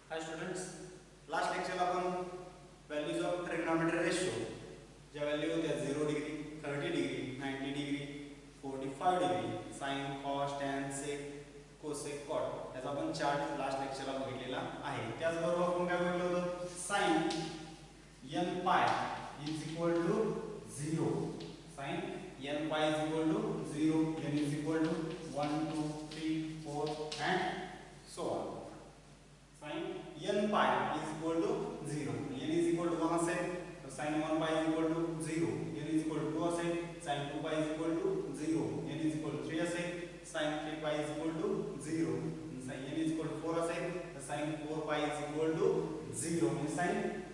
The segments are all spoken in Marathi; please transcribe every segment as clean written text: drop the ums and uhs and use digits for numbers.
हाय स्टुडंट्स, लास्ट लेक्चरला आपण व्हॅल्यूज ऑफ ट्रिग्नॉमेट्री रेशो ज्या व्हॅल्यू होत्या 0 degree, 30 degree, 90 degree, 45 degree, sine, cos, tan, sec, cosec, cot याचा आपण चार्ट लास्ट लेक्चरला बघितलेला आहे. त्याचबरोबर आपण काय बघितलं होतं, sine n pi is equal to 0. Sine n pi is equal to 0, n is equal to 1 2 3 4 and so on. Sin n pi is equal to 0. n is equal to 1 असेल तर sin 1 pi is equal to 0. n is equal to 2 असेल sin 2 pi is equal to 0. n is equal to 3 असेल sin 3 pi is equal to 0. sin n is equal to 4 असेल तर sin 4 pi is equal to 0. म्हणजे sin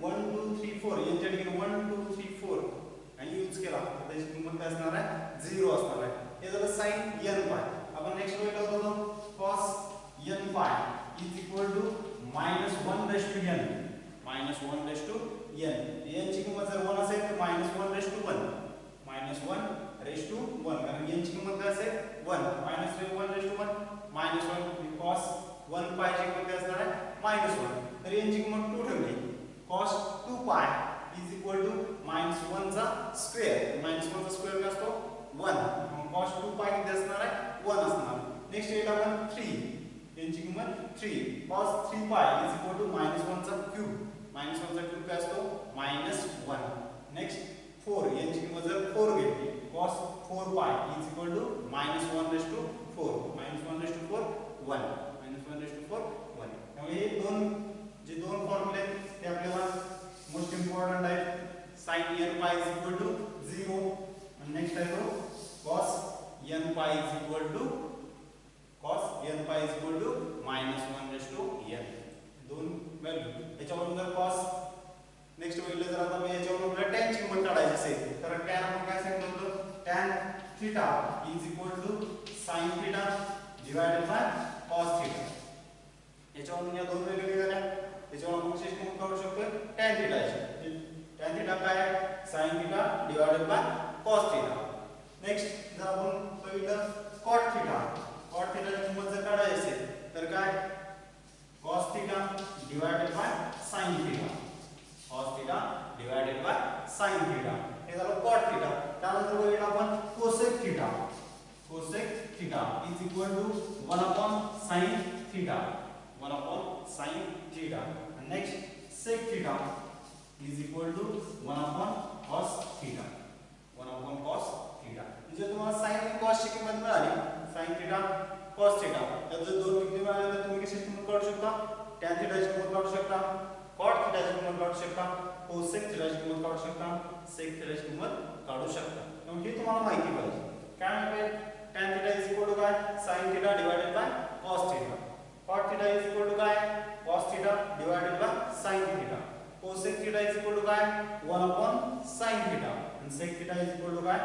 1 2 3 4 यांच्या ठिकाणी 1 2 3 4 आणि यूज केला तर त्याची किंमत काय असणार आहे, 0 असणार आहे. हे झालं sin n pi. आपण नेक्स्ट बघितलं होतं cos n pi is equal to -1 raised to n. -1 raised to n. n ची किंमत जर 1 असेल तर -1 raised to 1. -1 raised to 1 कारण n ची किंमत काय असेल 1. -1 raised to 1 -1 cos 1 pi ची किंमत काय असणार आहे -1. तर n ची किंमत 2 ठेवली. cos 2 pi is equal to -1 चा स्क्वेअर. -1 चा स्क्वेअर काय असतो 1. मग cos 2 pi किती असणार आहे 1 असणार. नेक्स्ट येईल आपण 3. यांची किंमत 3. cos 3 pi is equal to -1 चा क्यूब. -1 चा क्यूब काय असतो -1. नेक्स्ट 4. यांची किंमत जर 4 घेतली cos 4 pi is equal to -1 raised to 4. -1 raised to 4 1. -1 raised to 4 1. त्यामुळे हे दोन फॉर्म्युले आहेत ते आपल्याला मोस्ट इम्पॉर्टंट आहेत. sin n pi is equal to 0 आणि नेक्स्ट आहे तो cos n pi is equal to cos n pi is equal to -1 raised to n. दोन व्हॅल्यू याच्यावरून जर cos नेक्स्ट बघितलं जर आता मी याच्यावरून आपल्याला tan ची किंमत काढायची असेल तर tan आपण काय सांगितलं होतं, tan theta is equal to sin theta divided by cos theta. याच्यावरून या दोन व्हॅल्यू निघाल्या. याच्यावरून आपण कशी किंमत काढू शकतो tan theta ची. tan theta काय आहे sin theta divided by cos theta. Next जर आपण बघितलं cot theta. cot theta ची किंमत जर काढायची असेल तर काय cos theta divided by sin theta. cos theta divided by sin theta. हे झालं cot theta. त्यानंतर बघितलं आपण cosec theta. cosec theta is equal to 1 upon sin theta. 1 upon sin theta. And next sec theta is equal to 1 upon cos theta. 1 upon cos theta. म्हणजे तुम्हाला sin आणि cos ची किंमत मिळाली, sin theta cos theta. त्यात जर दोन किमती मिळाल्या तर तुम्ही कशी किंमत काढू शकता, tan theta ची किंमत काढू शकता, cot theta ची किंमत काढू शकता, cosec theta ची किंमत काढू शकता, sec theta ची किंमत काढू शकता. मग हे तुम्हाला माहिती पाहिजे. काय माहिती, tan theta is equal to काय sin theta divided by cos theta. cot theta is equal to काय cos theta divided by sin theta. cosec theta is equal to काय 1 upon sin theta. and sec theta is equal to काय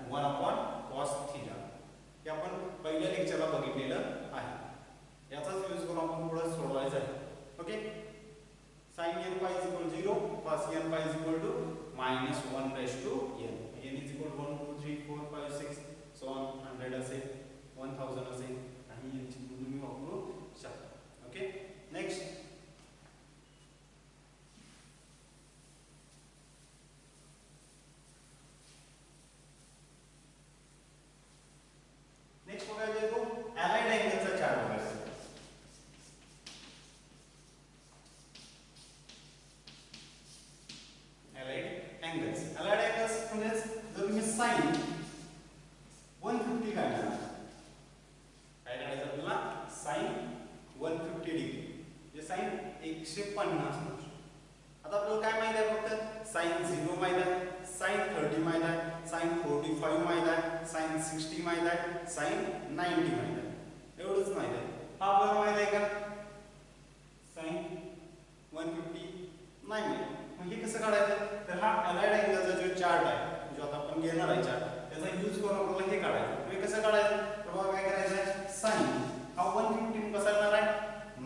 1 upon cos theta. हे आपण पहिल्या लेक्चरला बघितलेलं आहे. याचाच यूज करून आपण पुढे सोडवायचं आहे. Okay, sin n pi is equal to 0, cos n pi is equal to -1 raised to n. n is equal to 1 2 3 4 5 6 so on 100 असेल 1000 असेल आणि यांची किंमत तुम्ही वापरू शकता. ओके, नेक्स्ट बघायचं तो अलाइड अँगलचा चार्ट बघायचा. अलाइड अँगल्स म्हणजे जर तुम्ही sin 150 काढला, काय काढायचं आपल्याला sin 150 डिग्री म्हणजे sin 150. आता आपल्याला काय माहिती आहे, फक्त sin 0 माहिती आहे, sin 30 माहिती आहे, sin 45 माहिती आहे, sin 60 माहिती आहे, sin 90 माहिती आहे. एवढंच माहिती आहे. हा आपल्याला माहिती आहे का sin 150 नाही माहिती. मग हे कसं काढायचं, तर हा अलाइड अँगलचा जो चार्ट आहे जो आता आपण घेणार आहे चार्ट त्याचा यूज करून आपल्याला हे काढायचं. हे कसं काढायचं, तर बघा काय करायचं आहे, sin हा 150 कसा येणार आहे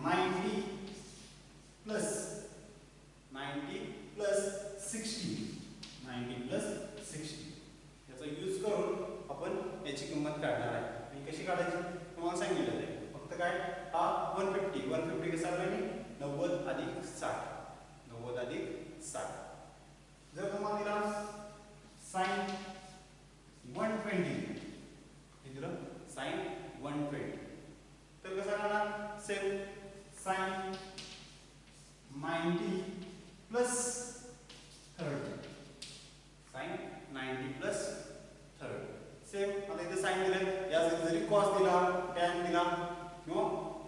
90 प्लस 60. 90 प्लस 60 याचा यूज करून आपण याची किंमत काढणार आहे. आणि कशी काढायची तुम्हाला सांगितलं आहे. फक्त काय 150 150 कसा आला 90 अधिक 60 90 अधिक 60 जर तुम्हाला दिला sin 120 हे दिलं sin 120 तर कसं राहणार same sin 90 plus 30 sin 90 plus 30 same आता इथे sin दिले या जरी cos दिला tan दिला किंवा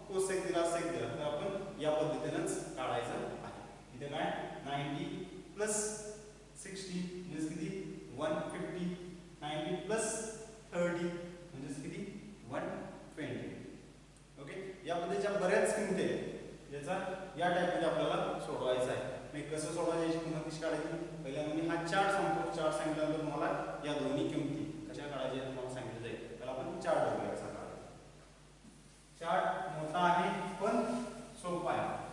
cosec दिला sec दिला तर आपण या पद्धतीनेच काढायचं आहे इथे काय 90 plus 60 म्हणजे किती 150 90 plus 30 म्हणजे किती 120 ओके या पद्धतीच्या बऱ्याच किमती आहेत याचा या टाइप मध्ये आपल्याला सोडवायचा आहे मी कसं सोडवायचं याची किंमत कशी काढायची पहिल्यांदा मी हा चार्ट सांगतो चार्ट सांगितल्यानंतर तुम्हाला या दोन्ही किमती कशा काढायच्या तुम्हाला सांगितलं जाईल त्याला आपण चार्ट बघूया कसा काढायचा चार्ट मोठा आहे पण सोपा आहे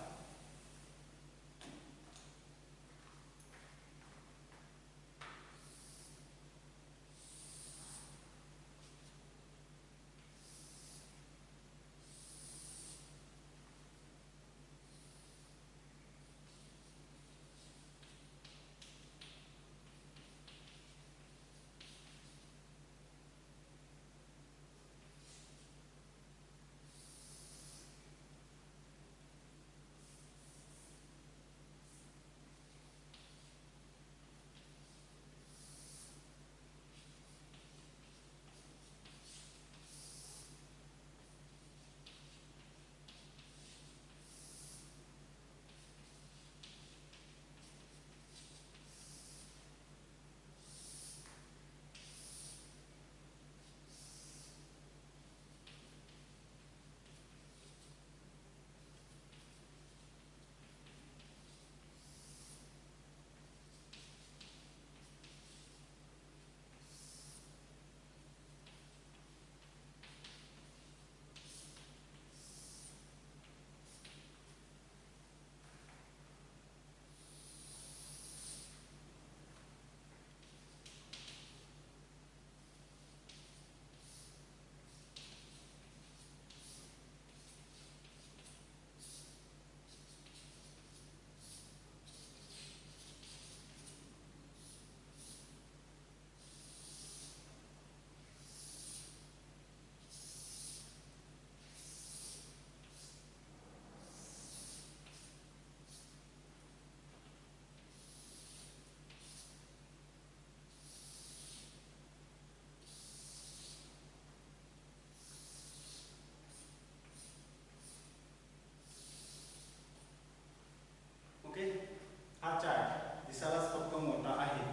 हा चार्ट दिसायलाच फक्त मोठा आहे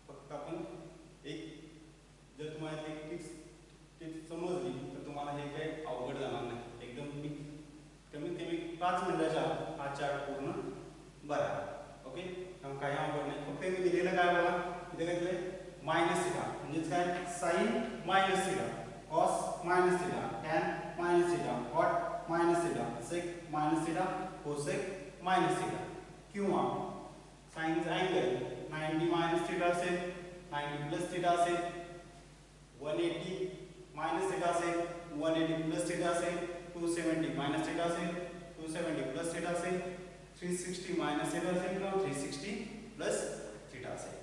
फक्त आपण एक जर तुम्हाला एक टिप्स समजली तर तुम्हाला हे काही अवघड जाणार नाही एकदम मी कमीत कमी 5 मिनिटाच्या हा चार्ट पूर्ण बरा ओके काही अवघड नाही फक्त मी दिलेलं काय बघा इथे काय दिलंय मायनस थिटा म्हणजे काय sine minus theta cos minus theta tan minus theta cot minus theta sec minus theta cosec minus theta किंवा साइनचा अँगल 90 मायनस थिटा असेल 90 प्लस थिटा असेल 180 मायनस थिटा असेल 180 प्लस थिटा असेल 270 मायनस थिटा असेल 270 प्लस थिटा असेल 360 मायनस थिटा असेल किंवा 360 प्लस थिटा असेल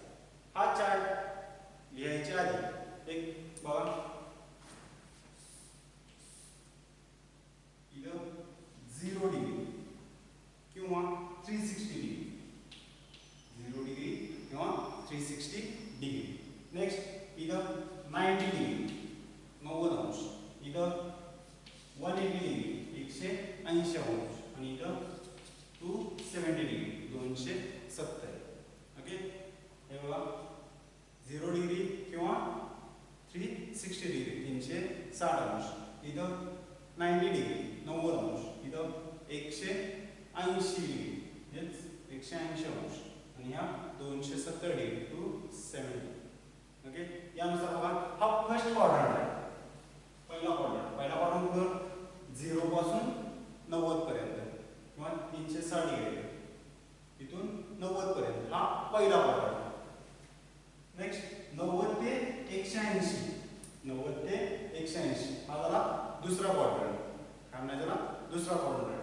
हा चार्ट लिहायच्या आधी एक बघा इथं 0 डिग्री किंवा 360 डिग्री 0 डिग्री किंवा 360 डिग्री नेक्स्ट इधर 90 डिग्री 90 अंश इधर 180 डिग्री 180 अंश आणि इधर 270 डिग्री 270 ओके हे बघा 0 डिग्री किंवा 360 डिग्री 360 अंश इधर 90 डिग्री 90 अंश इधर 180 डिग्री हेच 180 अंश आणि हा 270 डिग्री 270 ओके यानुसार बघा हा फर्स्ट क्वाड्रंट आहे पहिला क्वाड्रंट कुठं 0 पासून 90 पर्यंत किंवा 360 डिग्री इथून 90 पर्यंत हा पहिला क्वाड्रंट नेक्स्ट 90 ते 180 90 ते 180 हा झाला दुसरा क्वाड्रंट काय म्हणायचं ना दुसरा क्वाड्रंट.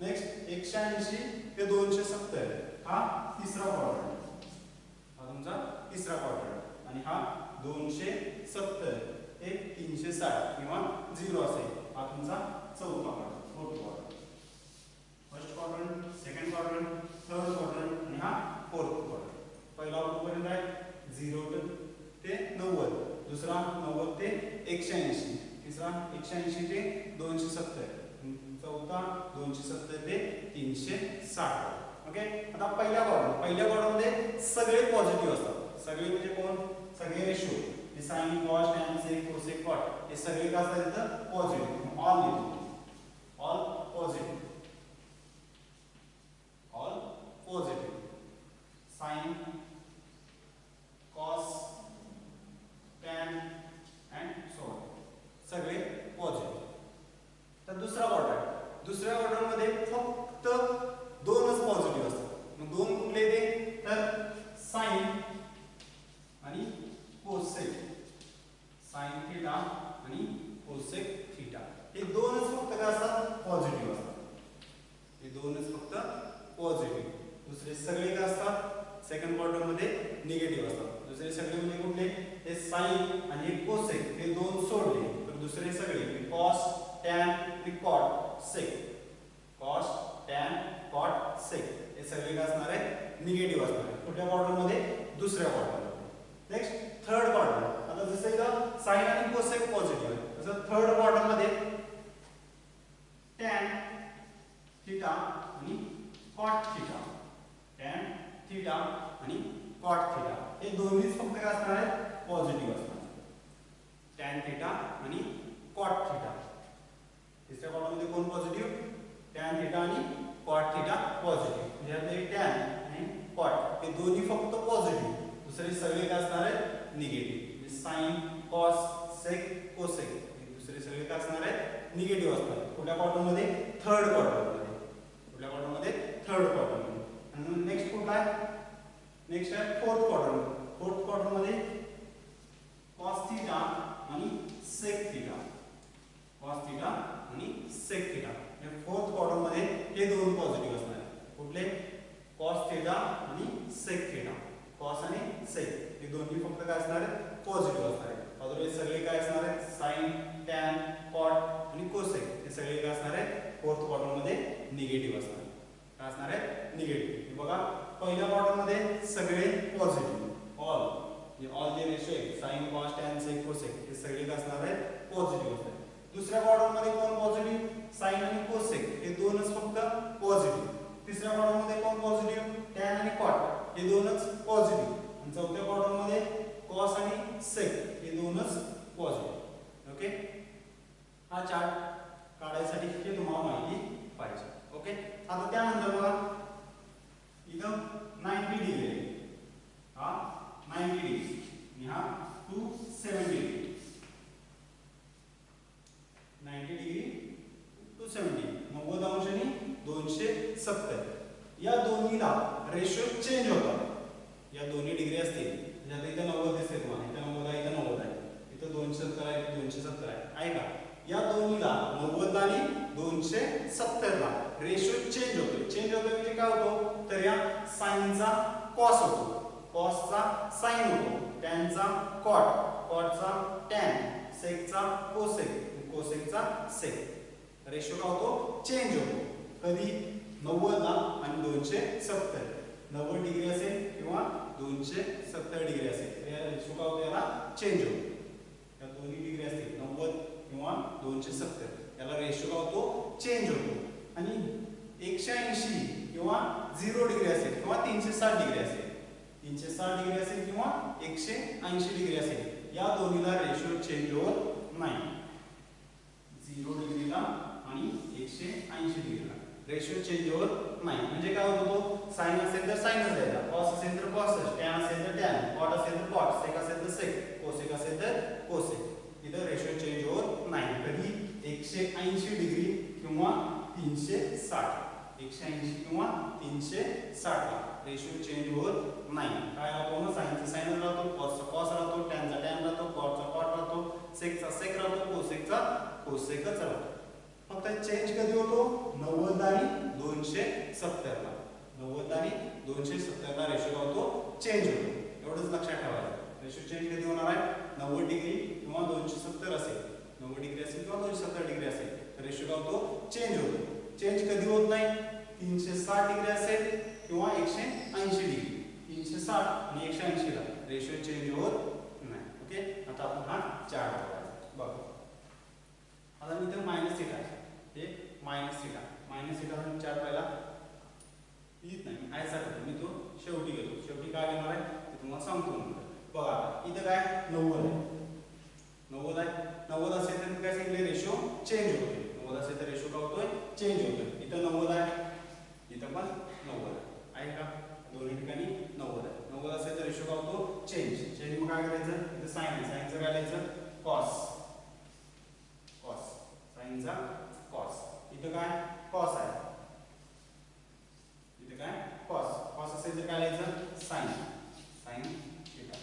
नेक्स्ट 180 ते 270 हा तिसरा क्वाड्रंट. हा तुमचा तिसरा क्वाड्रंट आणि हा 270 ते 360 किंवा 0 असेल. हा तुमचा चौथा quadrant, fourth quadrant. First quadrant, second quadrant, third quadrant आणि हा फोर्थ क्वाड्रंट. पहिला कुठपर्यंत आहे 0 ते 90, दुसरा 90 ते 180, तिसरा 180 ते 270, चौथा 270 ते 360. ओके. आता पहिल्या क्वाड्रंटमध्ये सगळे पॉझिटिव्ह असतात. सगळे म्हणजे कोण? सगळे ratio sine cos tan sec cosec cot हे सगळे काय असतात इथं पॉझिटिव्ह. ऑल लिहितो, all positive, all positive. Sine cos tan and so on सगळे पॉझिटिव्ह. तर दुसऱ्या क्वाड्रंटमध्ये फक्त दोनच पॉझिटिव्ह असतात. मग दोन कुठले ते? तर साइन आणि कोसेक, साइन थीटा आणि कोसेक थीटा हे दोनच फक्त काय असतात? पॉझिटिव्ह असतात. हे दोनच फक्त पॉझिटिव्ह. दुसरे सगळे काय असतात? सेकंड क्वाड्रंटमध्ये निगेटिव्ह असतात. दुसरे सगळे म्हणजे कुठले? हे साइन आणि हे कोसेक हे दोन सोडले तर दुसरे सगळे कॉस टॅन आणि cot sec, cos tan cot sec हे सगळे काय असणार आहे? निगेटिव्ह असणार आहे. कुठल्या क्वाड्रंटमध्ये? दुसऱ्या क्वाड्रंटमध्ये. Next third quadrant. आता जसं इथं साइन आणि कोसेक पॉझिटिव्ह आहे तसं थर्ड क्वाड्रंटमध्ये टॅन थीटा आणि कॉट थीटा, टॅन थीटा आणि कॉट थीटा हे दोन्हीच फक्त काय असणार आहे? पॉझिटिव्ह असणार. टॅन थीटा आणि कॉट थीटा. तिसऱ्या क्वाड्रंटमध्ये कोण पॉझिटिव्ह? टॅन थीटा आणि कॉट थीटा पॉझिटिव्ह. म्हणजे टॅन आणि कॉट हे दोन्ही फक्त पॉझिटिव्ह, दुसरे सगळे काय असणार आहे? Negative. Sine cos sec cosec हे दुसरे सगळे काय असणार आहे? निगेटिव्ह असणार. कुठल्या क्वाड्रंटमध्ये? थर्ड क्वाड्रंटमध्ये. कुठल्या क्वाड्रंटमध्ये? थर्ड क्वाड्रंटमध्ये. आणि नेक्स्ट कुठला आहे? नेक्स्ट आहे फोर्थ क्वाड्रंट. फोर्थ क्वाड्रंटमध्ये कॉस थीटा आणि सेक थीटा, कॉस थीटा आणि सेक थीटा हे फोर्थ क्वाड्रंटमध्ये हे दोन पॉझिटिव्ह असणार आहे. कुठले? कॉस थीटा आणि सेक थीटा. कॉस आणि सेक हे दोन्ही फक्त काय असणार आहेत? पॉझिटिव्ह असणार आहे. अदरवाइज सगळे काय असणार आहेत? साइन टॅन कॉट आणि कोसेक हे सगळे काय असणार आहेत? फोर्थ क्वाड्रंटमध्ये निगेटिव्ह असणार आहे. काय असणार आहे? निगेटिव्ह. बघा पहिल्या क्वाड्रंटमध्ये सगळे पॉझिटिव्ह, ऑल म्हणजे ऑल जे रेशो आहे sine cos tan sec cosec हे सगळे काय असणार आहेत? पॉझिटिव्ह असणार. दुसऱ्या क्वाड्रंटमध्ये कोण पॉझिटिव्ह? साइन आणि कोसेक हे दोनच फक्त पॉझिटिव्ह. तिसऱ्या क्वाड्रंटमध्ये कोण पॉझिटिव्ह? टॅन आणि कॉट हे दोनच पॉझिटिव्ह. आणि चौथ्या क्वाड्रंटमध्ये कॉस आणि सेक हे दोनच पॉझिटिव्ह. ओके. हा चार्ट काढायसाठी हे तुम्हाला माहिती पाहिजे. ओके. आता त्यानंतर बघा इथं 90 डिग्री आहे, हा 90 डिग्री आणि हा 270 डिग्री. 90 डिग्री 270 90 अंश आणि 270 या दोन्हीला रेशो चेंज होतात. या दोन्ही डिग्री असतील म्हणजे आता इथं 90 दिसते तुम्हाला, इथं 90 आहे, इथं 90 आहे, इथं 270 आहे, इथं 270 आहे का? या दोन्हीला 90 आणि 270 ला रेशो चेंज होतो. चेंज होतो म्हणजे काय होतो? तर या साइनचा कॉस होतो, कॉसचा साइन होतो, टॅनचा कॉट, कॉटचा टॅन, सेकचा कोसेक, कोसेकचा सेक. रेशो काय होतो? चेंज होतो. कधी? 90 ला आणि 270. 90 डिग्री असेल किंवा 270 डिग्री असेल तर या रेशो काय होतो? याला चेंज होतो. या दोन्ही डिग्री असतील 90 किंवा 270 याला रेशो काय होतो? चेंज होतो. आणि 180 किंवा 0 डिग्री असेल किंवा 360 डिग्री असेल, 360 डिग्री असेल किंवा 180 डिग्री असेल या दोन्हीला रेशो चेंज होत नाही. 0 डिग्रीला आणि 180 डिग्रीला रेशो चेंज होत नाही. म्हणजे काय होतो? साइन असेल तर साइनच द्यायचा, कॉस असेल तर कॉसच, टॅन असेल तर टॅन, कॉट असेल तर कॉट, सेक असेल तर सेक, कोसेक असेल तर कोसेक. इथं रेशो चेंज होत नाही. कधी? 180 डिग्री किंवा 360, 180 किंवा 360 ला रेशो चेंज होत नाही. काय राहतो? मग साइनचा साइन राहतो, कॉसचा कॉस राहतो, टॅनचा टॅन राहतो, कॉटचा कॉट राहतो, सेकचा सेक राहतो, कोसेकचा कोसेकच राहतो. फक्त चेंज कधी होतो? 270 ला रेशो काय होतो चेंज होतो. एवढंच लक्षात ठेवायचं. रेशो चेंज कधी होणार आहे 90 डिग्री किंवा 270 असेल. 90 डिग्री असेल किंवा 270 डिग्री असेल तर रेशो काय होतो चेंज होतो. चेंज कधी होत नाही 360 डिग्री असेल किंवा 180 डिग्री. 360 आणि 180 ला रेशो चेंज होत नाही. ओके आता आपण हा चार्ट बघायचा. बघा आता मी इथे मायनस थीटा आहे. हे मायनस थीटा चार्ट पहिला लिहित नाही मी आयसा करतो. मी तो शेवटी घेतो. शेवटी काय घेणार आहे ते तुम्हाला सांगतो नंतर. बघा इथे काय 90 आहे. 90 आहे. 90 असेल तर काय सांगितले रेशो चेंज होतोय. 90 असेल तर रेशो काय होतोय चेंज होतोय. इथं 90 आहे. इथं पण 90 आहे का दोन्ही ठिकाणी 90 आहे. 90 असेल तर रेशो काय होतो चेंज मग काय करायचं इथं साइन आहे. साइनचं काय लिहायचं कॉस साइनचा कॉस. इथं काय कॉस आहे. इथं काय कॉस असेल तर काय लिहायचं साइन थीटा.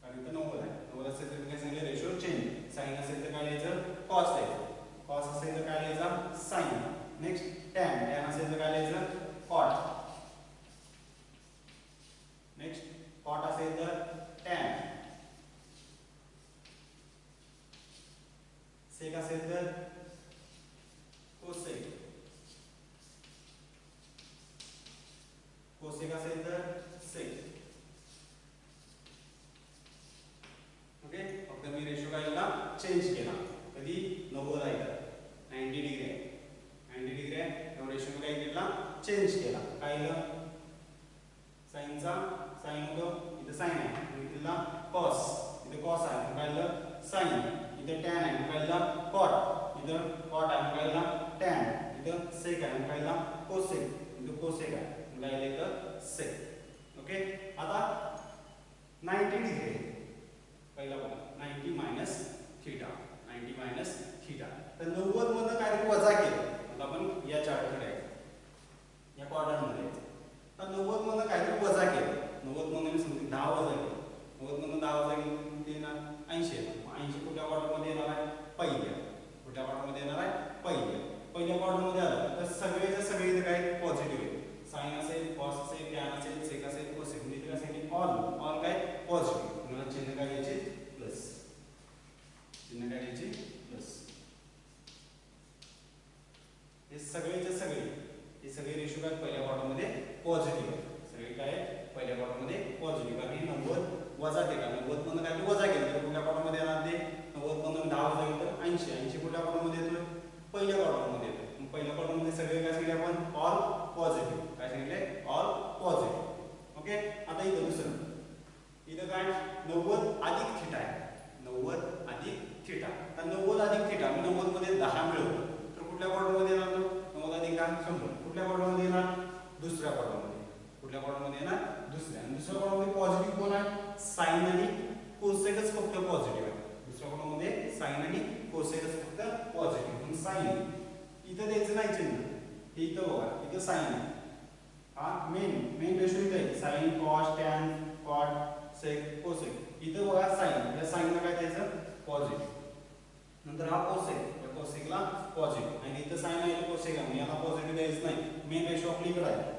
कारण इथं 90 आहे. 90 असेल तर काय सांगितलं रेशो चेंज. साइन असेल तर काय लिहायचं कॉस लिहायचं. कॉस असेल तर काय लिहायचं साइन. नेक्स्ट टॅन असेल तर काय लिहायचं कॉट. नेक्स्ट कॉट असेल तर टॅन. सेक असेल तर कोसेक. कोसेक असेल तर सेक. ओके फक्त मी रेशो काय केला चेंज केला. कधी 90 आहे तर 90 डिग्री आहे. 90 डिग्री आहे तेव्हा रेशो काय केला चेंज केला. काय केलं साइनचा साइन होतो. इथं साइन आहे इथला कॉस. इथं कॉस आहे काय केलं साइन. इथं टॅन आहे काय केलं कॉट. इथं कॉट आहे काय केलं टॅन. इथं सेक आहे काय केलं कोसेक. इथं कोसेक आहे काय केलं इथं सेक. ओके आता 90 डिग्री पहिला बघा 90 मायनस थीटा. 90 मायनस थीटा तर 90 मधनं काय वजा केलं. आता आपण या चार्टकडे आहे या क्वाड्रंटमध्ये तर 90 मधनं काहीतरी वजा केलं. 90 मधनं मी समजून 10 वजा केलं. 90 मधनं 10 वजा केलं ते येणार 80 येणार. 80 कुठल्या क्वाड्रंटमध्ये येणार आहे पहिल्या. कुठल्या क्वाड्रंटमध्ये येणार आहे पहिल्या क्वाड्रंटमध्ये आलं तर सगळेच्या सगळे इथे काय पॉझिटिव्ह आहे. साइन असेल कॉस असेल टॅन असेल सेक असेल कोसेक म्हणजे इथे काय सांगितले ऑल काय पॉझिटिव्ह. तुम्हाला चिन्ह काय घ्यायचे प्लस. चिन्ह काय घ्यायचे प्लस. हे सगळेच्या सगळे रेशो काय पहिल्या क्वाड्रंटमध्ये पॉझिटिव्ह आहे. सगळे काय पहिल्या क्वाड्रंटमध्ये पॉझिटिव्ह. कारण 90 वजा केला. 90 मधून काय वजा केलं तर कुठल्या क्वाड्रंटमध्ये येणार ते 90 मधून 10 वजा केलं तर 80 कुठल्या क्वाड्रंटमध्ये येतोय पहिल्या क्वाड्रंटमध्ये येतोय. मग पहिल्या क्वाड्रंटमध्ये सगळे काय सांगितले आपण ऑल पॉझिटिव्ह. काय सांगितले ऑल पॉझिटिव्ह. ओके आता इथं दुसरं इथं काय 90 अधिक थीटा आहे. 90 अधिक थीटा तर 90 अधिक थीटा 90 मध्ये 10 मिळवलं तर कुठल्या क्वाड्रंटमध्ये येणार तो 90 अधिक 10 100. कुठल्या क्वाड्रंटमध्ये येणार दुसऱ्या क्वाड्रंटमध्ये. कुठल्या क्वाड्रंटमध्ये येणार दुसऱ्या. आणि दुसऱ्या क्वाड्रंटमध्ये पॉझिटिव्ह कोण आहे साइन आणि कोसेकच फक्त पॉझिटिव्ह आहे. दुसऱ्या क्वाड्रंटमध्ये साइन आणि कोसेकच फक्त पॉझिटिव्ह. पण साइन इथं द्यायचं नाही चिन्ह. हे इथं बघा इथं साइन आहे. हा मेन रेशो इथं आहे sine cos tan cot sec cosec. इथं बघा साइन या साइनला काय द्यायचं पॉझिटिव्ह. नंतर हा कोसेकला पॉझिटिव्ह आणि इथं साइन आहे कोसेक आहे याला पॉझिटिव्ह द्यायचं नाही. मेन रेशो आपली इकडे आहे.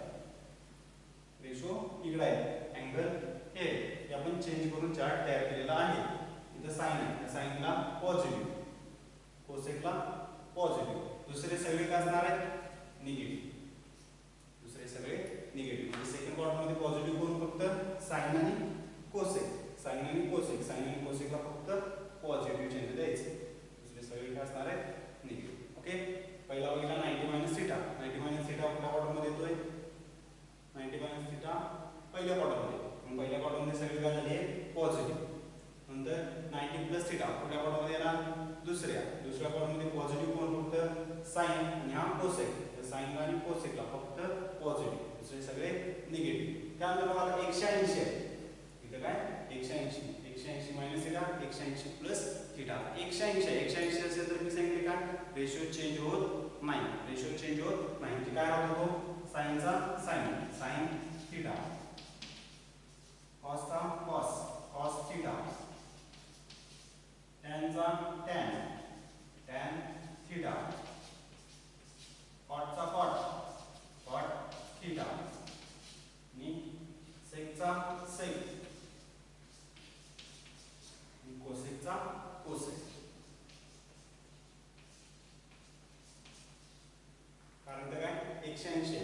रेशो इकडे आहे. अँगल हे आपण चेंज करून चार्ट तयार केलेला आहे. इथं साइन आहे त्या साइनला पॉझिटिव्ह कोसेकला पॉझिटिव्ह. दुसरे सगळे काय असणार आहेत निगेटिव्ह. दुसरे सगळे निगेटिव्ह. म्हणजे सेकंड क्वाड्रंटमध्ये पॉझिटिव्ह कोण फक्त साइन आणि कोसेक. साइन आणि कोसेकला फक्त पॉझिटिव्ह चिन्ह द्यायचे. दुसरे सगळे काय असणार आहेत निगेटिव्ह. ओके पहिला बघितला 90 मायनस थीटा. 90 मायनस थीटा कुठल्या क्वाड्रंटमध्ये येतोय 90 मायनस थीटा पहिल्या क्वाड्रंटमध्ये. मग पहिल्या क्वाड्रंटमध्ये सगळे काय झाले पॉझिटिव्ह. नंतर 90 प्लस थीटा कुठल्या क्वाड्रंटमध्ये येणार दुसऱ्या क्वाड्रंटमध्ये पॉझिटिव्ह कोण फक्त साइन आणि हा कोसेक. तर साइनला आणि कोसेकला फक्त पॉझिटिव्ह. दुसरे सगळे निगेटिव्ह. त्यानंतर बघा 180 आहे. इथं काय 180 मायनस थीटा 180 प्लस थीटा. 180 असेल तर मी सांगितले का रेशो चेंज होत नाही. रेशो चेंज होत नाही. ते काय राहतो साइनचा साइन थीटा कॉसचा कॉस थीटा टॅनचा टॅन थीटा कॉटचा cot theta 180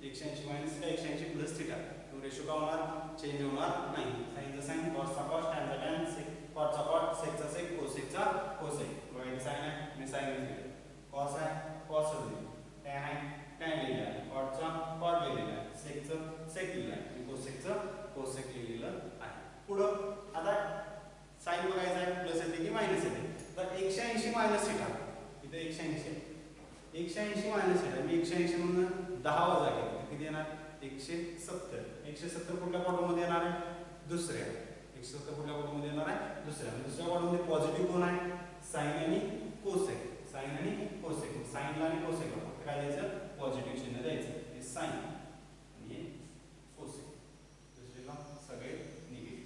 180 minus theta 180 plus theta तो रेशो का होणार चेंज होणार नाही साइनचा साइन कॉसचा कॉस टॅनचा टॅन सेक कॉटचा कॉट सेकचा सेक कोसेकचा कोसेक बघा इथे साइन आहे मी साइन लिहिलं कॉस आहे कॉस लिहिलं टॅन आहे टॅन लिहिलं आहे कॉटचा कॉट लिहिलेला आहे सेकचं सेक लिहिलं आहे आणि कोसेकचं कोसेक लिहिलेलं आहे पुढं आता साइन बघायचं आहे प्लस येते की मायनस येते तर 180 मायनस थिटा इथे 180 मायनस थिटा मी 180 म्हणून 10 वजा केलं किती येणार 170 कुठल्या कॉलममध्ये येणार आहे दुसऱ्या 170 कुठल्या कॉलममध्ये येणार आहे दुसऱ्या कॉलममध्ये पॉझिटिव्ह कोण आहे साइन आणि कोसेक साइनला आणि कोसेकला फक्त काय द्यायचं पॉझिटिव्ह चिन्ह द्यायचं हे साइन आणि हे कोसेक दुसरीला सगळे निगेटिव्ह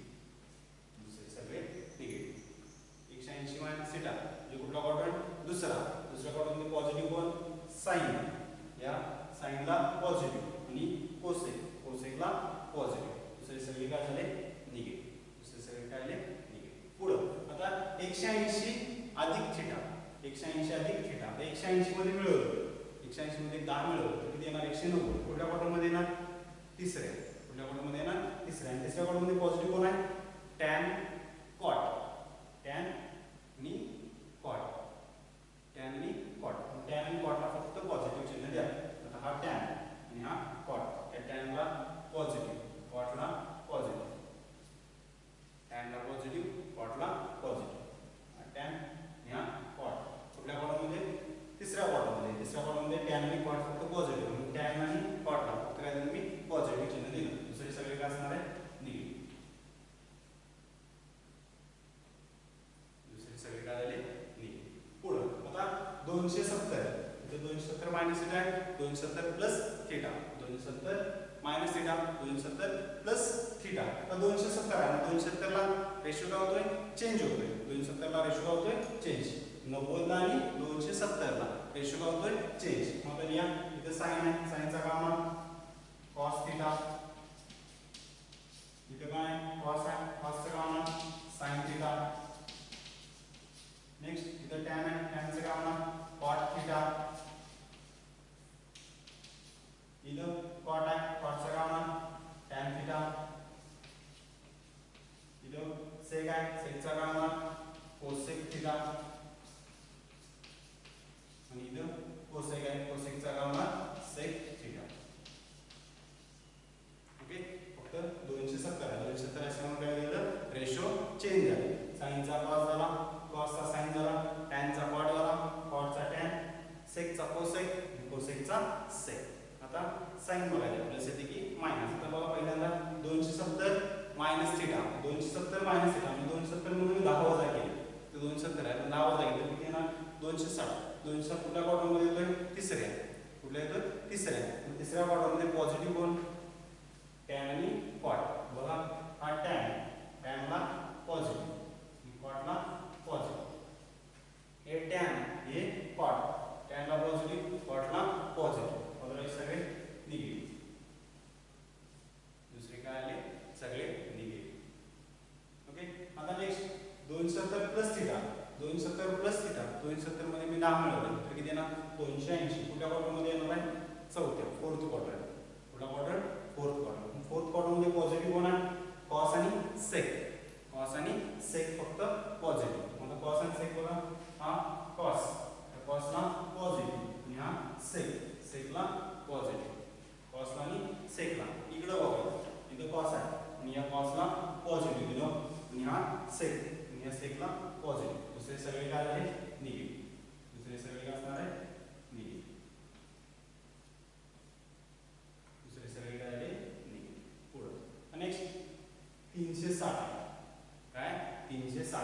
180 मायनस थिटा जो कुठला क्वाड्रंट दुसऱ्या क्वाड्रंटमध्ये पॉझिटिव्ह कोण साइन या साइनला पॉझिटिव्ह आणि कोसेकला पॉझिटिव्ह दुसरे सगळे काय झाले निगेटिव्ह पुढं आता 180 अधिक थिटा 180 मध्ये मिळवलं 180 मध्ये 10 मिळवलं तर किती येणार 190 कुठल्या क्वाड्रंटमध्ये येणार तिसऱ्या आणि तिसऱ्या क्वाड्रंटमध्ये पॉझिटिव्ह कोण आहे टॅन आणि कॉटला फक्त पॉझिटिव्ह चिन्ह द्या आता हा टॅन आणि हा कॉट या टॅनला पॉझिटिव्ह कॉटला पॉझिटिव्ह टॅनला पॉझिटिव्ह कॉटला पॉझिटिव्ह टॅन आणि हा कॉट कुठल्या कॉटमध्ये तिसऱ्या कॉटमध्ये टॅन आणि कॉट फक्त पॉझिटिव्ह म्हणून टॅन आणि कॉटला फक्त काय दिलं मी पॉझिटिव्ह चिन्ह दिलं दुसरे सगळे काय असणार आहे निगेटिव्ह सगळे काय झाले निगेटिव्ह पुढं आता 270 इथे 270 मायनस थिटा आहे 270 plus theta 270 minus theta 270 plus theta आता 270 आहे 270 ला रेशो काय होतोय चेंज होतोय 270 ला रेशो काय होतोय चेंज 90 ला आणि 270 ला रेशो काय होतोय चेंज मग या इथे साइन आहे साइनचा काय होणार cos थिटा इथे काय cos आहे cosचा काय होणार sin थिटा नेक्स्ट इधर tan है tan से क्या होना cot थीटा इधर cot है cot से क्या होना tan थीटा इधर sec है sec से क्या होना cosec थीटा आणि इधर cosec है cosec से क्या होना sec थीटा ओके फक्त 270 आहे 270 असल्यामुळे काय झालं रेशो चेंज झाला साइनचा cos झाला कॉसचा साइन झाला टॅनचा कॉट झाला कॉटचा टॅन सेकचा कोसेक कोसेकचा सेक आता साइन बघायला प्लस येते की मायनस आता बघा पहिल्यांदा 270 मायनस थिटा 270 मायनस थिटा म्हणजे 270 म्हणून मी 10 वजा केले तर 270 आहे 10 वजा केले तर किती येणार 260 कुठल्या क्वाड्रंटमध्ये येतोय तिसऱ्या क्वाड्रंटमध्ये पॉझिटिव्ह कोण टॅन आणि कॉट बघा हा टॅनला पॉझिटिव्ह कॉटला पॉझिटिव्ह हे टॅन हे कॉट टॅनला पॉझिटिव्ह कॉटला पॉझिटिव्ह अदरवाइज सगळे निगेटिव्ह दुसरे काय आले सगळे निगेटिव्ह ओके आता नेक्स्ट 270 प्लस थिटा 270 मध्ये मी 10 मिळवले तर किती येणार 280 कुठल्या क्वाड्रंटमध्ये येणार आहे फोर्थ क्वाड्रंट फोर्थ क्वाड्रंटमध्ये पॉझिटिव्ह कोण आहे कॉस आणि सेक फक्त पॉझिटिव्ह म्हणजे कॉस आणि सेक बघा हा कॉसला पॉझिटिव्ह आणि हा सेकला पॉझिटिव्ह कॉसला आणि सेकला इकडे बघा इथं कॉस आहे आणि या कॉसला पॉझिटिव्ह दिलं आणि हा सेक आणि या सेकला पॉझिटिव्ह दुसरे सगळे काय झाले निगेटिव्ह दुसरे सगळे काय असणार आहे निगेटिव्ह दुसरे सगळे काय झाले निगेटिव्ह पुढे नेक्स्ट 360 काय 360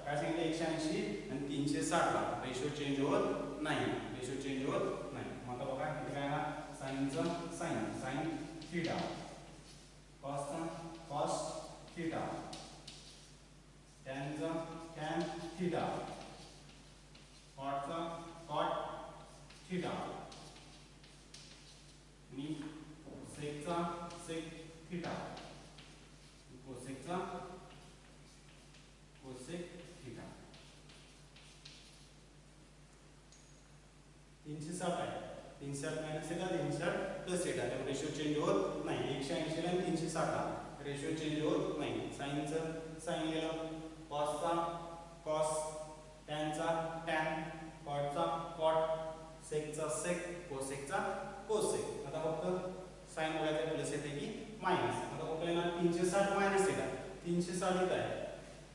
काय सांगितलं 180 आणि 360 ला रेशो चेंज होत नाही मग आता बघा इथे काय ना साइनचा साइन थीटा कॉसचा कॉस थीटा टॅनचा टॅन थीटा कॉटचा कॉट थीटा आणि सेकचा सेक थीटा कोसेकचा कोसेक थीटा 360 आहे 360 मायनस थिटा 360 प्लस थिटा, त्यामुळे रेशो चेंज होत नाही. 180 ला 360 ला रेशो चेंज होत नाही. साइनचं साइन लिहिलं, कॉसचा कॉस, टॅनचा टॅन, कॉटचा कॉट, सेकचा सेक, कोसेकचा कोसेक. आता फक्त साइन बघायचं प्लस येते की मायनस. आता कुठे येणार 360 मायनस थिटा, 360 येत आहे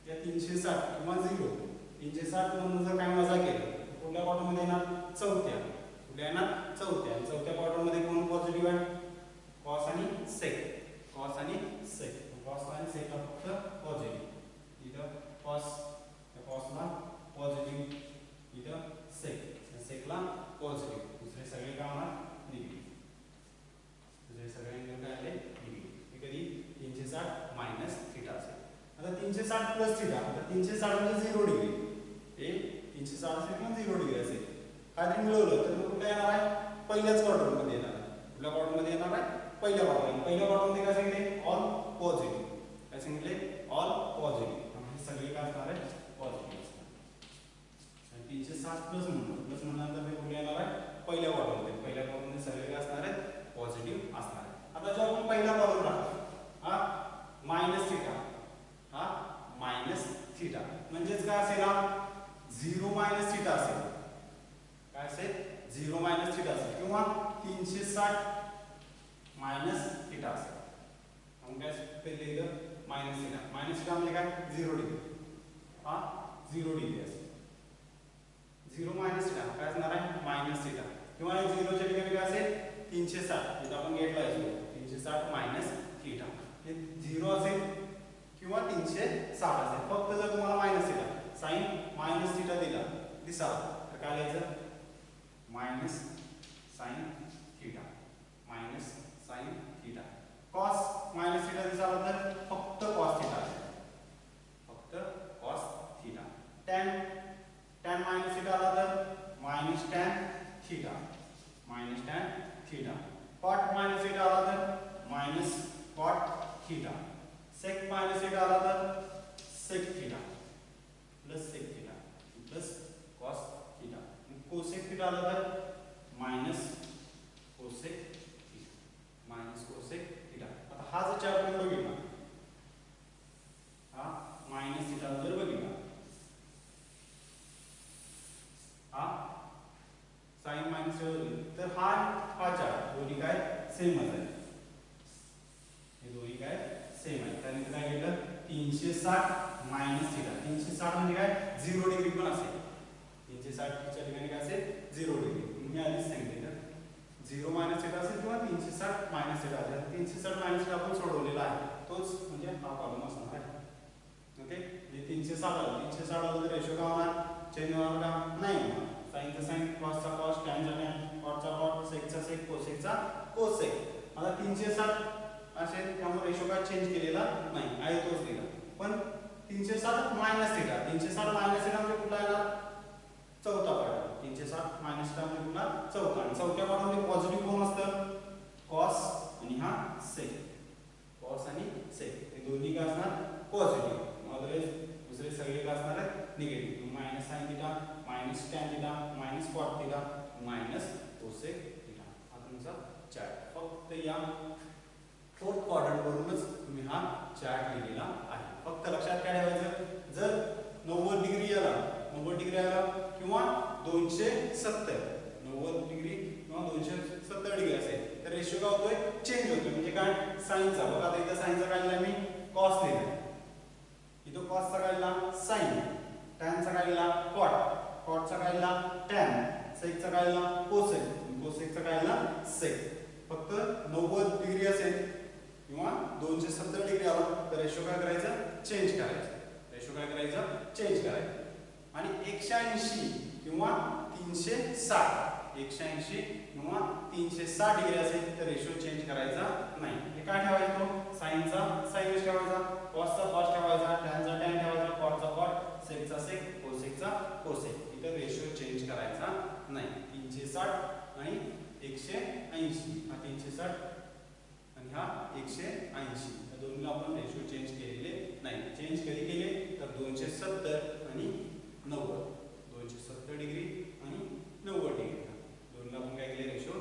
या 360 किंवा 0, 360 मधून जर काय वजा केलं कुठल्या क्वाड्रंटमध्ये येणार चौथ्या, कुठे येणार चौथ्या. चौथ्या क्वाड्रंटमध्ये कोण पॉझिटिव्ह आहे कॉस आणि सेक, कॉस आणि सेक. कॉस आणि सेकला फक्त पॉझिटिव्ह, इथं कॉस त्या कॉसला पॉझिटिव्ह, इथं सेक सेकला पॉझिटिव्ह. दुसरे सगळे काय होणार निगेटिव्ह, दुसरे सगळे अँगल काय आले निगेटिव्ह. हे कधी 360 मायनस थिटा असेल. आता 360 प्लस थिटा, आता 360 म्हणजे 0 डिग्री, हे 360 असेल किंवा 0 डिग्री असेल. काहीतरी मिळवलं तर मग कुठे येणार आहे पहिल्याच क्वाड्रंटमध्ये येणार आहे. कुठल्या क्वाड्रंटमध्ये येणार आहे पहिल्या क्वाड्रंट. पहिल्या क्वाड्रंटमध्ये काय सांगितले ऑल पॉझिटिव्ह, काय सांगितले ऑल पॉझिटिव्ह. म्हणजे सगळे काय असणार आहे पॉझिटिव्ह असणार. 360 प्लस म्हणून प्लस म्हणल्यानंतर ते कुठे येणार आहे पहिल्या क्वाड्रंटमध्ये. पहिल्या क्वाड्रंटमध्ये सगळे काय असणार आहेत पॉझिटिव्ह असणार आहे. आता जो आपण पहिला कॉलम टाकतो हा मायनस थिटा, हा मायनस थिटा म्हणजेच काय असेल हा 0 मायनस थिटा असेल. काय असेल 0 मायनस थिटा असेल किंवा 360 मायनस थिटा असेल. आपण काय पहिले इथं मायनस थिटा, मायनस थिटा म्हणजे काय 0 डिग्री, हा 0 डिग्री असेल. 0 मायनस थिटा काय असणार आहे मायनस थिटा किंवा 0 च्या ठिकाणी काय असेल 360, इथं आपण घेतला आहे 360 मायनस थिटा. हे 0 असेल किंवा 360 असेल. फक्त जर तुम्हाला minus theta sine minus theta दिसा तर काय लिहायचं minus sine theta, minus sine theta. Cos minus theta दिसाला तर फक्त कॉस थिटा असेल, फक्त cos theta. Tan tan minus theta आला तर minus tan theta, minus tan theta. Cot minus theta आला तर minus cot theta. Sec minus theta आला तर sec theta plus sec theta plus cos theta. Cosec theta आला तर minus cosec theta, minus cosec theta. आता हा जर चार्ट आपण बघितला, हा मायनस थिटा जर बघितला, हा साइन मायनस तर हा चार्ट दोन्ही काय सेमच आहे, हे दोन्ही काय सेम आहे. त्यानंतर काय घेतलं 360 मायनस थिटा. 360 म्हणजे काय 0 डिग्री पण असेल. 360 च्या ठिकाणी काय असेल 0 डिग्री. मी आधीच सांगितलं 0 मायनस थिटा असेल किंवा 360 मायनस थिटा असेल. 360 मायनस थिटा आपण सोडवलेला आहे, तोच म्हणजे हा कॉलम असणार आहे. ओके, म्हणजे 360 आलं, 360 आलं तर रेशो काय होणार चेंज होणार का नाही होणार. साइनचा साइन, कॉसचा कॉस, टॅनचा टॅन, कॉटचा कॉट, सेकचा सेक, कोसेकचा कोसेक. आता 360 असेल त्यामुळे रेशो काय चेंज केलेला नाही, आहे तोच दिला. पण 360 मायनस थिटा, 360 मायनस थिटा म्हणजे कुठला येणार चौथा पार्ट. 360 मायनस थिटा म्हणजे कुठला चौथा. आणि चौथ्या पार्टमध्ये पॉझिटिव्ह कोण असतं कॉस आणि हा सेक, कॉस आणि सेक हे दोन्ही काय असणार पॉझिटिव्ह. अदरवाइज दुसरे सगळे काय असणार आहेत negative. Minus sine theta, minus tan theta, minus cot theta, minus cosec theta. हा तुमचा चार्ट. फक्त या फोर्थ क्वाड्रंट वरूनच तुम्ही हा चार्ट लिहिलेला आहे. फक्त लक्षात काय ठेवायचं जर 90 डिग्री आला, 90 डिग्री आला किंवा 270, 90 डिग्री किंवा 270 डिग्री असेल तर रेशो काय होतोय चेंज होतोय. म्हणजे काय साइनचा बघा, आता इथं साइनचा काढला मी कॉस लिहिला, इथं कॉसचा काढला साइन, टॅनचा काढला कॉट, कॉटचा काढला टॅन, सेकचा काढला कोसेक, कोसेकचा काढला सेक. फक्त 90 डिग्री असेल किंवा 270 डिग्री आला तर रेशो काय करायचं चेंज करायचं, रेशो काय करायचं चेंज करायचं. आणि 180 किंवा 360, 180 किंवा 360 डिग्री असेल तर रेशो चेंज करायचा नाही. हे काय ठेवायचं साइनचा साइन ठेवायचा, कॉसचा कॉस ठेवायचा, टॅनचा टॅन ठेवायचा, कॉटचा कॉट, सेकचा सेक, कोसेकचा कोसेक. इथं रेशो चेंज करायचा नाही. 360 आणि 180, हा 360 आणि हा 180, या दोन्हीला आपण रेशो चेंज केलेले नाही. चेंज कधी केले तर 270 आणि 90, 270 डिग्री आणि 90 डिग्री दोन्हीला आपण काय केले रेशो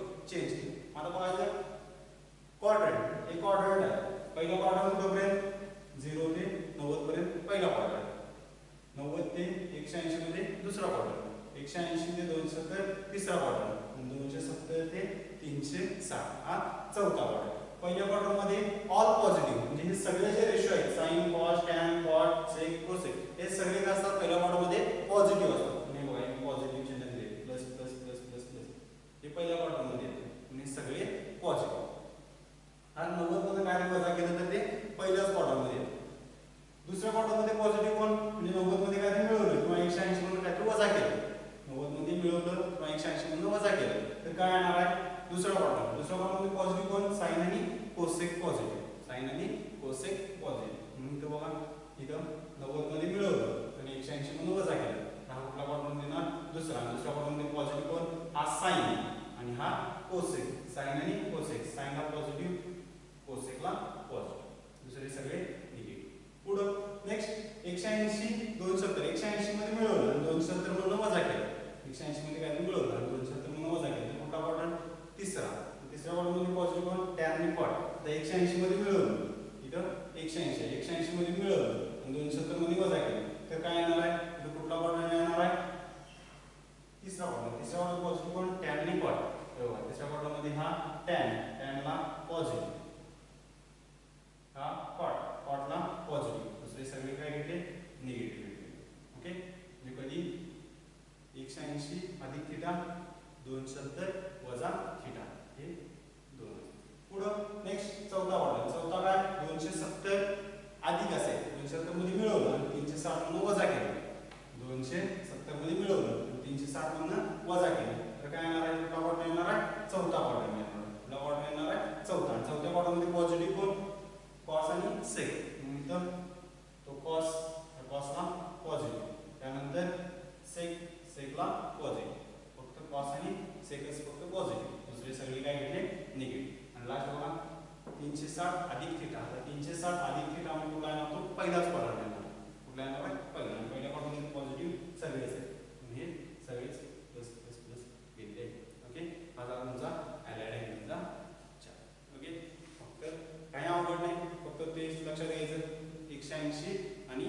तिसरा क्वाड्रंट, 270 ते 360 हा चौथा क्वाड्रंट. पहिल्या क्वाड्रंट मध्ये ऑल पॉझिटिव्ह म्हणजे हे सगळे जे रेशो आहेत sine cos tan cot sec cosec हे सगळे काय असतात पहिल्या क्वाड्रंट मध्ये पॉझिटिव्ह असतात. म्हणजे बघा हे पॉझिटिव्ह चिन्ह दिले plus plus plus plus plus हे पहिल्या क्वाड्रंट मध्ये येते म्हणजे सगळे पॉझिटिव्ह. हा 90 मध्ये काय वजा केलं तर ते पहिल्याच क्वाड्रंट मध्ये येते. दुसऱ्या क्वाड्रंट मध्ये पॉझिटिव्ह कोण म्हणजे 90 मध्ये काय मिळवलं किंवा 180 मधून काहीतरी वजा केलं, 90 मध्ये मिळवलं किंवा 180 मधून वजा केलं तर काय येणार आहे दुसरा क्वाड्रंट. दुसऱ्या क्वाड्रंट मध्ये पॉझिटिव्ह कोण साइन आणि कोसेक पॉझिटिव्ह, साइन आणि कोसेक पॉझिटिव्ह. म्हणून इथं बघा इथं 90 मध्ये मिळवलं आणि 180 मधून वजा केलं तर हा कुठला क्वाड्रंट येणार दुसरा. दुसऱ्या क्वाड्रंट मध्ये पॉझिटिव्ह कोण हा साइन आणि हा कोसेक, साइन आणि कोसेक, साइनला पॉझिटिव्ह कोसेकला पॉझिटिव्ह, दुसरे सगळे निगेटिव्ह. पुढं नेक्स्ट 180 270 180 मध्ये मिळवलं आणि 270 मधून वजा केलं, 180 मध्ये काय मिळवलं आणि 270 मधून वजा केलं तर कुठला क्वाड्रंट तिसरा. तिसऱ्या क्वाड्रंट मध्ये पॉझिटिव्ह कोण टॅन आणि कॉट. तर 180 मध्ये मिळवलं इथं 180 मध्ये मिळवलं आणि 270 मध्ये वजा केलं तर काय येणार आहे इथं कुठला क्वाड्रंट येणार आहे तिसरा क्वाड्रंट. तिसऱ्या क्वाड्रंट पॉझिटिव्ह कोण टॅन आणि कॉट. बरोबर तिसऱ्या क्वाड्रंट मध्ये हा टॅन, टॅनला पॉझिटिव्ह, हा कॉट, कॉटला पॉझिटिव्ह, दुसरे सगळे काय घेतले निगेटिव्ह घेतले. ओके म्हणजे कधी 180 अधिक थिटा 270 वजा थिटा हे दोन. पुढं नेक्स्ट चौथा क्वाड्रंट. चौथा काय 270 अधिक असेल 270 मध्ये मिळवलं आणि 360 मधून वजा केलं, 270 मध्ये मिळवलं आणि 360 मधून वजा केलं तर काय येणार आहे कुठला क्वाड्रंट येणार आहे चौथा क्वाड्रंट येणार आहे. कुठला क्वाड्रंट येणार आहे चौथा. चौथ्या क्वाड्रंट मध्ये पॉझिटिव्ह कोण कॉस आणि सेक, म्हणून तो कॉस, कॉसला पॉझिटिव्ह, त्यानंतर सेक, सेकला पॉझिटिव्ह, फक्त कॉस आणि सेकच फक्त पॉझिटिव्ह, दुसरे सगळे काय घेतले निगेटिव्ह. आणि लास्ट बघा 360 अधिक थिटा. 360 अधिक थिटा म्हणजे कुठला येणार तो पहिलाच क्वाड्रंट येणार. कुठला येणार आहे पहिला. आणि पहिल्या क्वाड्रंट मध्ये पॉझिटिव्ह सगळेच आहेत म्हणजे सगळेच प्लस प्लस प्लस घेतले. ओके हा झाला तुमचा अलाइड अँगलचा चार्ट. ओके फक्त काही अवघड नाही, फक्त ते लक्षात घ्यायचं 180 आणि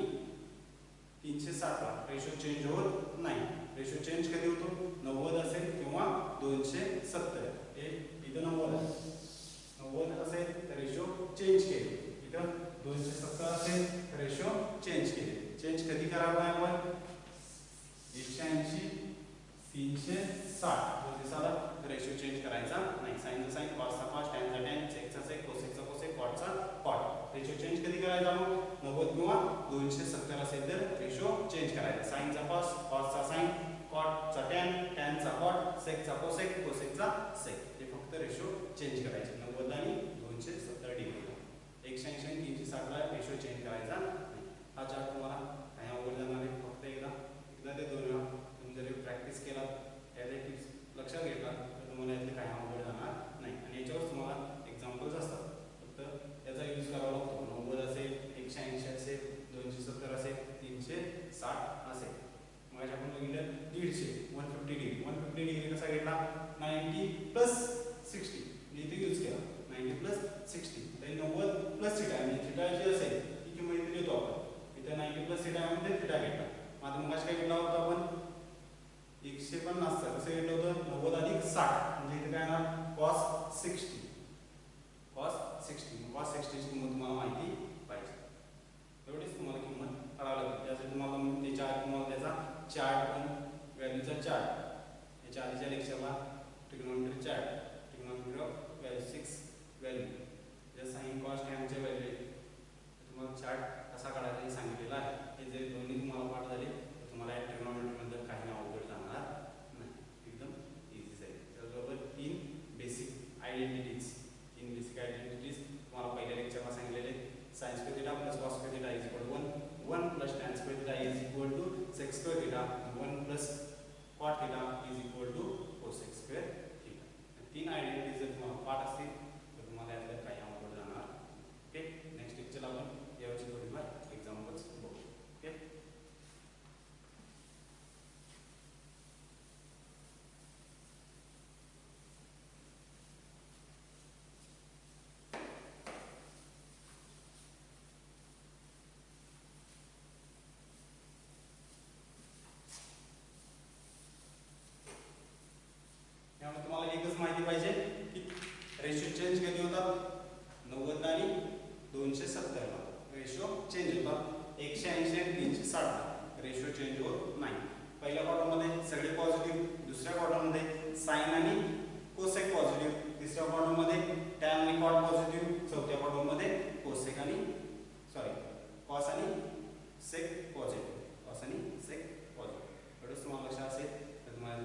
360 ला रेशो चेंज होत नाही. रेशो चेंज कधी होतो 90 असेल किंवा 270. हे इथं 90 आहे, 90 असेल तर रेशो चेंज केले, इथं 270 असेल तर रेशो चेंज केले. चेंज कधी करायला नाही आपण 180 360 जर दिसाला रेशो चेंज करायचा नाही. साइनचा साइन, कॉसचा कॉस, टॅनचा टॅन, सेकचा सेक, कोसेकचा कोसेक, कॉटचा कॉट. रेशो चेंज कधी करायचा मग 90 किंवा 270 असेल तर रेशो चेंज करायचा. साइनचा कॉस, कॉसचा साइन, कॉटचा टॅन, टॅनचा कॉट, सेकचा कोसेक, कोसेकचा सेक. हे फक्त रेशो चेंज करायचे 90 आणि 270 डिग्री. 180 आणि 360 ला रेशो चेंज करायचा नाही. हा चार्ट तुम्हाला काही अवघड जाणार नाही, फक्त एकदा ते दोन वेळा तुम्ही जरी प्रॅक्टिस केला याचे टिप्स लक्षात घेतला तर तुम्हाला यातले काही अवघड जाणार नाही. आणि याच्यावर तुम्हाला एक्झाम्पल्स असतात, फक्त याचा यूज करावा लागतो. 90 असेल, 180 असेल, 270 असेल, 360 असेल. मग आपण बघितलं 150 150 डिग्री. 150 डिग्री कसा घेतला 90 प्लस 60 इथे यूज केला 90 प्लस 60. तर 90 प्लस थिटा म्हणजे थिटा जी असेल ती किंमत इथे लिहितो आपण. इथे 90 प्लस थिटा मध्ये थिटा घेतला. आता मग काय घेतला होता आपण 150 चा कसं घेतलं होतं 90 अधिक 60 म्हणजे इथे काय येणार cos 60, cos 60. cos 60 ची किंमत तुम्हाला माहिती पाहिजे, एवढीच तुम्हाला किंमत काढावी लागेल. त्यासाठी तुम्हाला त्याच्या आधी तुम्हाला त्याचा चार्ट पण व्हॅल्यूचा चार्ट याच्या आधीच्या लेक्चरला trigonometry chart, trigonometry of value 6 value ज्या साइन कॉस टॅनचे व्हॅल्यू तुम्हाला चार्ट कसा काढायचा हे सांगितलेलं आहे. हे जर दोन्ही तुम्हाला पाठ झाले तर तुम्हाला या ट्रिग्नोमेट्रीमध्ये काही अवघड जाणार नाही, एकदम इझीच आहे. त्याचबरोबर 3 बेसिक आयडेंटिटीज तुम्हाला पहिल्या लेक्चरला सांगितलेले. Sine square theta plus cos square theta is equal to 1 plus tan square theta is equal to sec square theta, 1 plus cot theta is equal to cosec square theta. 3 identities जर तुम्हाला पाठ असतील तर तुम्हाला यातलं काही अवघड जाणार. ओके नेक्स्ट लेक्चरला आपण यावरची थोडीफार एक्झाम्पल्स बघू. ओके माहिती पाहिजे की रेशो चेंज कधी होतात 90 आणि 270 ला रेशो चेंज होतात 180 आणि 360 ला रेशो चेंज होत नाही. पहिल्या क्वाड्रंटमध्ये सगळे पॉझिटिव्ह, दुसऱ्या क्वाड्रंटमध्ये साइन आणि कोसेक पॉझिटिव्ह, तिसऱ्या क्वाड्रंटमध्ये टॅन आणि कॉट पॉझिटिव्ह, चौथ्या क्वाड्रंटमध्ये कोसेक आणि कॉस आणि सेक पॉझिटिव्ह, कॉस आणि सेक पॉझिटिव्ह. एवढंच तुम्हाला लक्षात असेल तर तुम्हाला